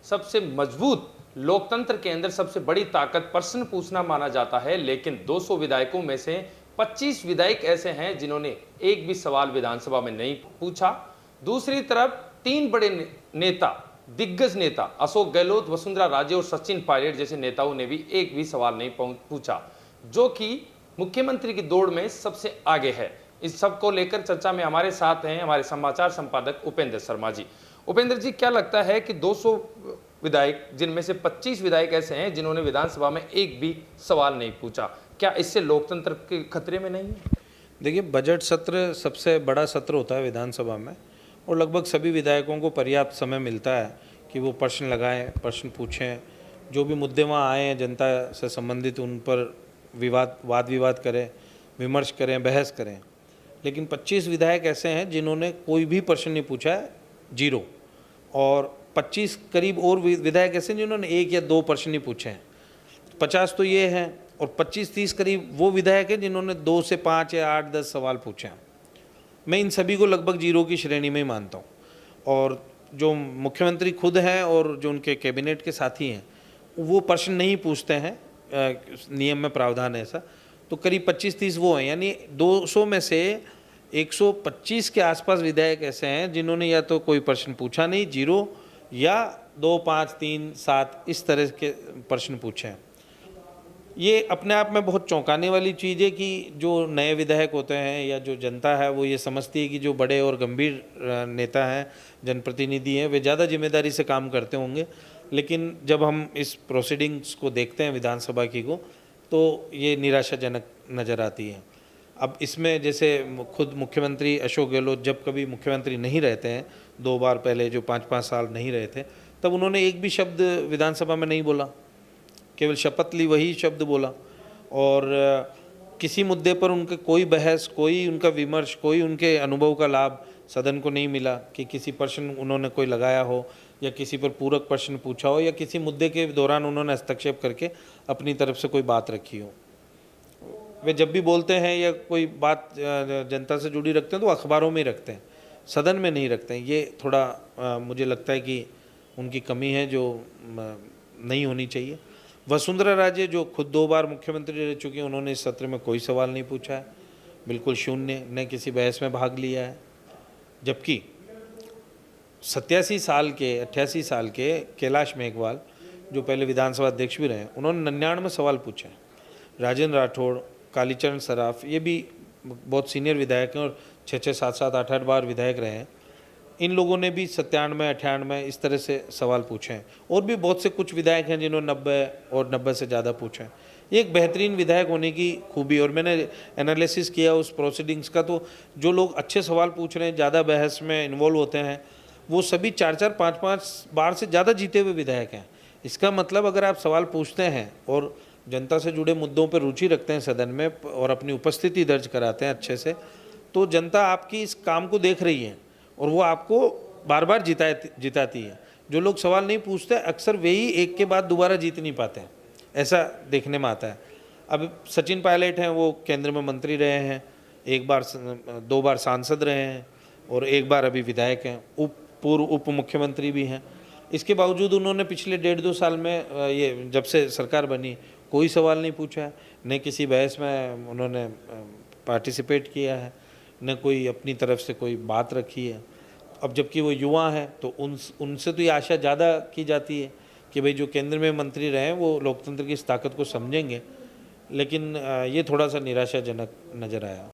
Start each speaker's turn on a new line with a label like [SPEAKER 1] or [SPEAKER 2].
[SPEAKER 1] सबसे मजबूत लोकतंत्र के अंदर सबसे बड़ी ताकत प्रश्न पूछना माना जाता है, लेकिन 200 विधायकों में से 25 विधायक ऐसे हैं जिन्होंने एक भी सवाल विधानसभा में नहीं पूछा। दूसरी तरफ तीन बड़े नेता, दिग्गज नेता अशोक गहलोत, वसुंधरा राजे और सचिन पायलट जैसे नेताओं ने भी एक भी सवाल नहीं पूछा, जो कि मुख्यमंत्री की दौड़ में सबसे आगे है। इस सब को लेकर चर्चा में हमारे साथ हैं हमारे समाचार संपादक उपेंद्र शर्मा जी। उपेंद्र जी, क्या लगता है कि 200 विधायक, जिनमें से 25 विधायक ऐसे हैं जिन्होंने विधानसभा में एक भी सवाल नहीं पूछा, क्या इससे लोकतंत्र के खतरे में नहीं है?
[SPEAKER 2] देखिए, बजट सत्र सबसे बड़ा सत्र होता है विधानसभा में और लगभग सभी विधायकों को पर्याप्त समय मिलता है कि वो प्रश्न लगाएं, प्रश्न पूछें, जो भी मुद्दे वहाँ आए हैं जनता से संबंधित उन पर वाद विवाद करें, विमर्श करें, बहस करें। लेकिन 25 विधायक ऐसे हैं जिन्होंने कोई भी प्रश्न नहीं पूछा है, जीरो। और 25 करीब और विधायक ऐसे हैं जिन्होंने एक या दो प्रश्न नहीं पूछे हैं। 50 तो ये हैं और 25-30 करीब वो विधायक हैं जिन्होंने 2 से 5 या 8-10 सवाल पूछे हैं। मैं इन सभी को लगभग जीरो की श्रेणी में ही मानता हूँ। और जो मुख्यमंत्री खुद हैं और जो उनके कैबिनेट के साथी हैं, वो प्रश्न नहीं पूछते हैं, नियम में प्रावधान है ऐसा। तो करीब 25-30 वो हैं, यानी 200 में से 125 के आसपास विधायक ऐसे हैं जिन्होंने या तो कोई प्रश्न पूछा नहीं, जीरो, या 2, 5, 3, 7 इस तरह के प्रश्न पूछे हैं। ये अपने आप में बहुत चौंकाने वाली चीज़ है कि जो नए विधायक होते हैं या जो जनता है वो ये समझती है कि जो बड़े और गंभीर नेता हैं, जनप्रतिनिधि हैं, वे ज़्यादा जिम्मेदारी से काम करते होंगे। लेकिन जब हम इस प्रोसीडिंग्स को देखते हैं विधानसभा की को, तो ये निराशाजनक नज़र आती है। अब इसमें जैसे खुद मुख्यमंत्री अशोक गहलोत जब कभी मुख्यमंत्री नहीं रहते हैं, 2 बार पहले जो 5-5 साल नहीं रहे थे, तब उन्होंने एक भी शब्द विधानसभा में नहीं बोला, केवल शपथ ली वही शब्द बोला। और किसी मुद्दे पर उनके कोई बहस, कोई उनका विमर्श, कोई उनके अनुभव का लाभ सदन को नहीं मिला कि किसी प्रश्न उन्होंने कोई लगाया हो या किसी पर पूरक प्रश्न पूछा हो या किसी मुद्दे के दौरान उन्होंने हस्तक्षेप करके अपनी तरफ से कोई बात रखी हो। वे जब भी बोलते हैं या कोई बात जनता से जुड़ी रखते हैं तो अखबारों में ही रखते हैं, सदन में नहीं रखते हैं। ये थोड़ा मुझे लगता है कि उनकी कमी है जो नहीं होनी चाहिए। वसुंधरा राजे जो खुद 2 बार मुख्यमंत्री रह चुकी हैं, उन्होंने इस सत्र में कोई सवाल नहीं पूछा है, बिल्कुल शून्य, न किसी बहस में भाग लिया है। जबकि 87 साल के 88 साल के कैलाश मेघवाल, जो पहले विधानसभा अध्यक्ष भी रहे, उन्होंने 99 सवाल पूछे हैं। राजेंद्र राठौड़, कालीचरण सराफ, ये भी बहुत सीनियर विधायक हैं और 6-6, 7-7, 8-8 बार विधायक रहे हैं। इन लोगों ने भी 97, 98 इस तरह से सवाल पूछे हैं। और भी बहुत से कुछ विधायक हैं जिन्होंने 90 और 90 से ज़्यादा पूछे हैं। ये एक बेहतरीन विधायक होने की खूबी। और मैंने एनालिसिस किया उस प्रोसीडिंग्स का, तो जो लोग अच्छे सवाल पूछ रहे हैं, ज़्यादा बहस में इन्वॉल्व होते हैं, वो सभी 4-4, 5-5 बार से ज़्यादा जीते हुए विधायक हैं। इसका मतलब अगर आप सवाल पूछते हैं और जनता से जुड़े मुद्दों पर रुचि रखते हैं सदन में और अपनी उपस्थिति दर्ज कराते हैं अच्छे से, तो जनता आपकी इस काम को देख रही है और वो आपको बार बार जिताती है। जो लोग सवाल नहीं पूछते अक्सर वही एक के बाद दोबारा जीत नहीं पाते हैं, ऐसा देखने में आता है। अब सचिन पायलट हैं, वो केंद्र में मंत्री रहे हैं, 2 बार सांसद रहे हैं और 1 बार अभी विधायक हैं, पूर्व उप मुख्यमंत्री भी हैं। इसके बावजूद उन्होंने पिछले 1.5-2 साल में ये जब से सरकार बनी कोई सवाल नहीं पूछा है, न किसी बहस में उन्होंने पार्टिसिपेट किया है, न कोई अपनी तरफ से कोई बात रखी है। अब जबकि वो युवा हैं तो उनसे तो ये आशा ज़्यादा की जाती है कि भाई जो केंद्र में मंत्री रहे हैं वो लोकतंत्र की इस ताकत को समझेंगे। लेकिन ये थोड़ा सा निराशाजनक नज़र आया।